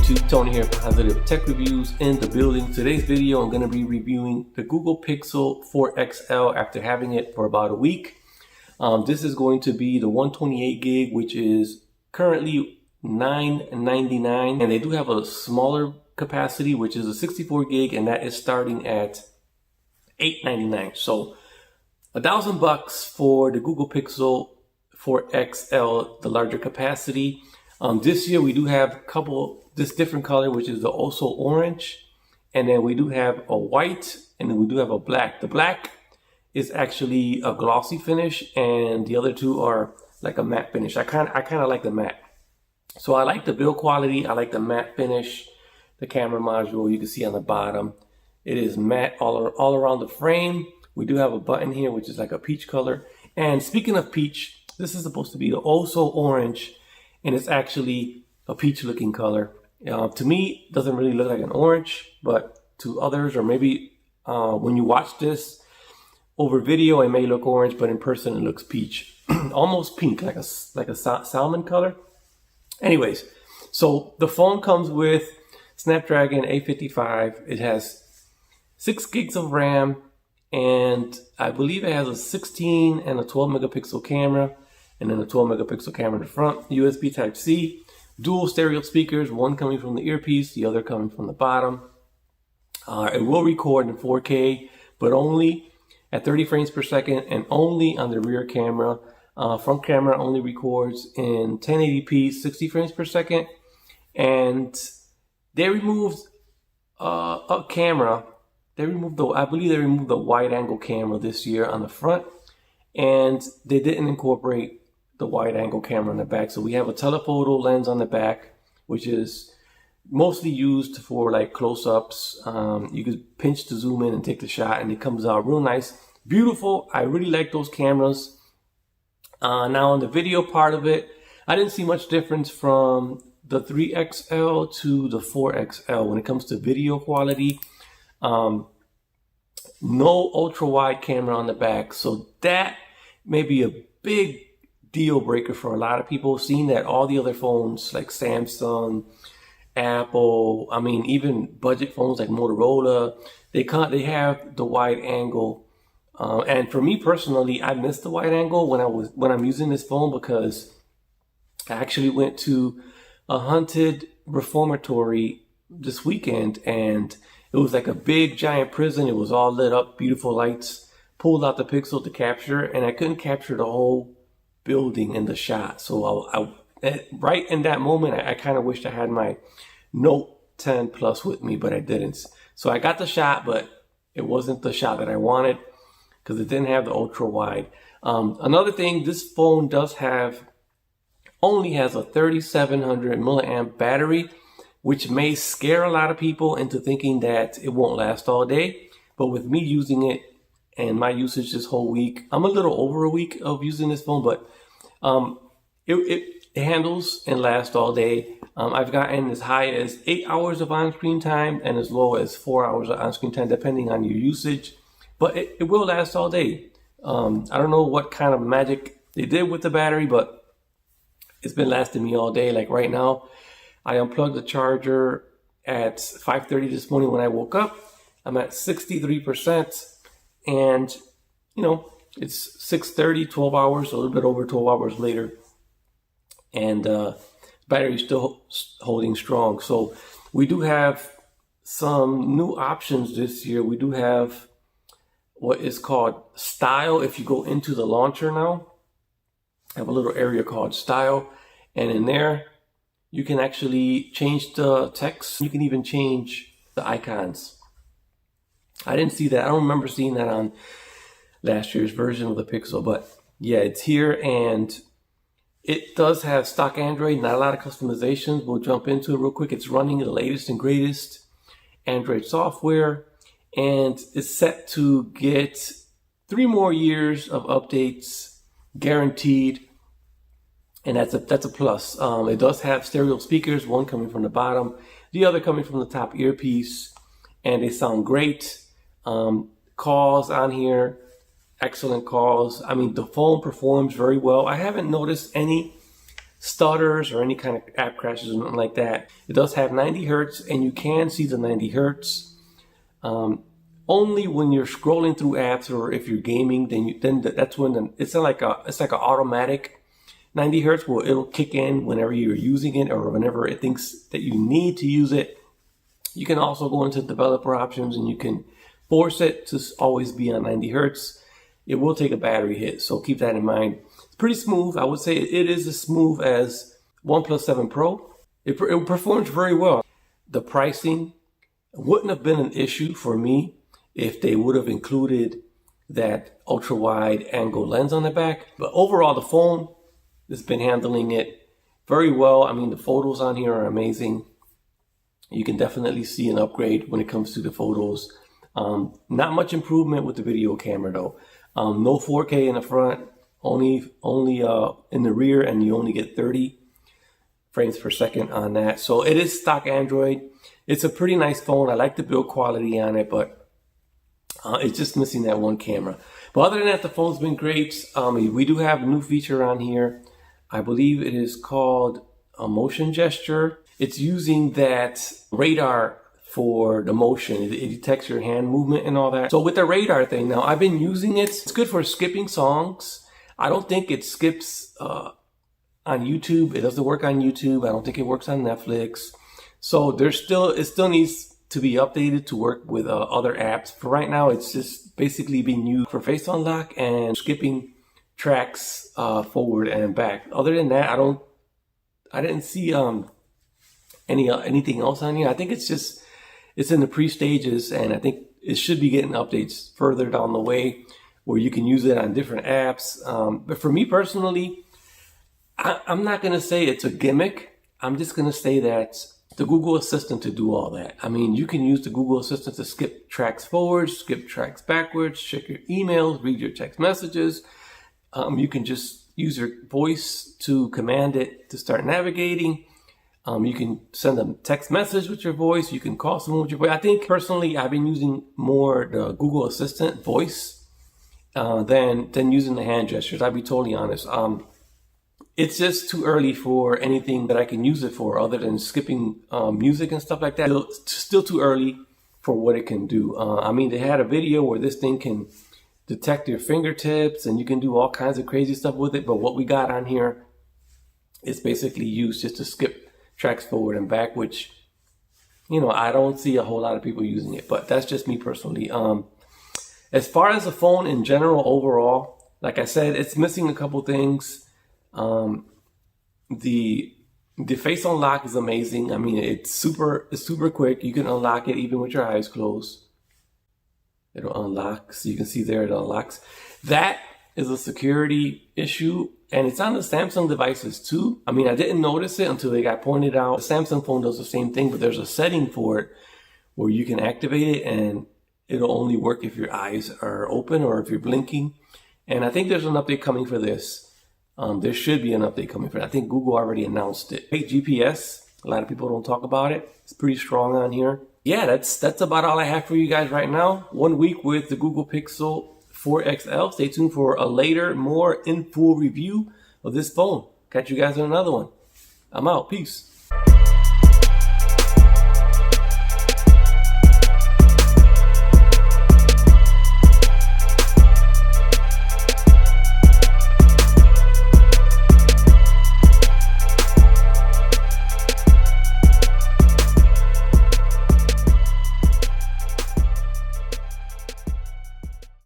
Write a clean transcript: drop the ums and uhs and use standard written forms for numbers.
YouTube, Tony here for Positive Tech Reviews in the building. Today's video, I'm going to be reviewing the Google Pixel 4 XL after having it for about a week. This is going to be the 128 gig, which is currently $9.99, and they do have a smaller capacity, which is a 64 gig, and that is starting at $8.99. So $1,000 for the Google Pixel 4 XL, the larger capacity. This year we do have this different color, which is the also orange, and then we do have a white, and then we do have a black. The black is actually a glossy finish, and the other two are like a matte finish. I kind of like the matte. So I like the build quality. I like the matte finish. The camera module, you can see on the bottom, it is matte all around the frame. We do have a button here, which is like a peach color. And speaking of peach, this is supposed to be the also orange, and it's actually a peach looking color. To me, it doesn't really look like an orange, but to others, or maybe when you watch this over video, it may look orange, but in person it looks peach. Almost pink, like a salmon color. Anyways, so the phone comes with Snapdragon 855. It has 6 gigs of RAM, and I believe it has a 16 and a 12 megapixel camera, and then a 12 megapixel camera in the front. USB Type-C, dual stereo speakers, one coming from the earpiece, the other coming from the bottom. It will record in 4K, but only at 30 frames per second, and only on the rear camera. Front camera only records in 1080p, 60 frames per second. And they removed a camera. I believe they removed the wide angle camera this year on the front, and they didn't incorporate the wide angle camera on the back. So we have a telephoto lens on the back, which is mostly used for like close-ups. You could pinch to zoom in and take the shot, and it comes out real nice, beautiful. I really like those cameras. Now on the video part of it, I didn't see much difference from the 3XL to the 4XL when it comes to video quality. No ultra wide camera on the back, so that may be a big deal breaker for a lot of people, seeing that all the other phones like Samsung, Apple, I mean even budget phones like Motorola, they have the wide angle. And for me personally, I miss the wide angle when I'm using this phone, because I actually went to a haunted reformatory this weekend, and it was like a big giant prison. It was all lit up, beautiful lights. Pulled out the Pixel to capture, and I couldn't capture the whole building in the shot. So right in that moment, I kind of wished I had my Note 10 Plus with me, but I didn't. So I got the shot, but it wasn't the shot that I wanted because it didn't have the ultra wide. Another thing, this phone only has a 3700 milliamp battery, which may scare a lot of people into thinking that it won't last all day. But with me using it and my usage this whole week, I'm a little over a week of using this phone, but it handles and lasts all day. I've gotten as high as 8 hours of on-screen time and as low as 4 hours of on-screen time, depending on your usage. But it will last all day. I don't know what kind of magic they did with the battery, but it's been lasting me all day. Like right now, I unplugged the charger at 5:30 this morning when I woke up. I'm at 63%, and you know, it's 6:30, 12 hours, a little bit over 12 hours later, and battery is still holding strong. So we do have some new options this year. We do have what is called Style. If you go into the launcher now, I have a little area called Style, and in there you can actually change the text. You can even change the icons. I didn't see that. I don't remember seeing that on last year's version of the Pixel, but yeah, it's here, and it does have stock Android, not a lot of customizations. We'll jump into it real quick. It's running the latest and greatest Android software, and it's set to get 3 more years of updates guaranteed, and that's a plus. It does have stereo speakers, one coming from the bottom, the other coming from the top earpiece, and they sound great. Calls on here, excellent calls. I mean, the phone performs very well. I haven't noticed any stutters or any kind of app crashes or nothing like that. It does have 90 hertz, and you can see the 90 hertz. Only when you're scrolling through apps or if you're gaming, then that's when it's like an automatic 90 hertz where it'll kick in whenever you're using it or whenever it thinks that you need to use it. You can also go into developer options and you can force it to always be on 90 hertz. It will take a battery hit, so keep that in mind. It's pretty smooth. I would say it is as smooth as OnePlus 7 Pro. It performs very well. The pricing wouldn't have been an issue for me if they would have included that ultra wide angle lens on the back. But overall, the phone has been handling it very well. I mean, the photos on here are amazing. You can definitely see an upgrade when it comes to the photos. Not much improvement with the video camera though. No 4K in the front, only in the rear, and you only get 30 frames per second on that. So it is stock Android. It's a pretty nice phone. I like the build quality on it, but it's just missing that one camera. But other than that, the phone's been great. We do have a new feature on here. I believe it is called a motion gesture. It's using that radar for the motion. It detects your hand movement and all that. So with the radar thing, now I've been using it. It's good for skipping songs. I don't think it skips on YouTube. It doesn't work on YouTube. I don't think it works on Netflix. So it still needs to be updated to work with other apps. For right now, it's just basically being used for face unlock and skipping tracks forward and back. Other than that, I didn't see anything else on here. I think it's in the pre-stages, and I think it should be getting updates further down the way where you can use it on different apps. But for me personally, I'm not going to say it's a gimmick. I'm just going to say that the Google Assistant to do all that. I mean, you can use the Google Assistant to skip tracks forward, skip tracks backwards, check your emails, read your text messages. You can just use your voice to command it to start navigating. You can send a text message with your voice. You can call someone with your voice. I think personally, I've been using more the Google Assistant voice than using the hand gestures. I'll be totally honest. It's just too early for anything that I can use it for other than skipping music and stuff like that. It's still too early for what it can do. I mean, they had a video where this thing can detect your fingertips and you can do all kinds of crazy stuff with it. But what we got on here is basically used just to skip tracks forward and back, which, you know, I don't see a whole lot of people using it, but that's just me personally. As far as the phone in general, overall, like I said, it's missing a couple things. The face unlock is amazing. I mean, it's super quick. You can unlock it even with your eyes closed. It'll unlock, so you can see there it unlocks. That is a security issue, and it's on the Samsung devices too. I mean, I didn't notice it until they got pointed out. The Samsung phone does the same thing, but there's a setting for it where you can activate it, and it'll only work if your eyes are open or if you're blinking. And I think there's an update coming for this. There should be an update coming for it. I think Google already announced it. Hey, GPS, a lot of people don't talk about it. It's pretty strong on here. Yeah, that's about all I have for you guys right now. 1 week with the Google Pixel 4 XL. Stay tuned for a later, more in full review of this phone. Catch you guys on another one. I'm out. Peace.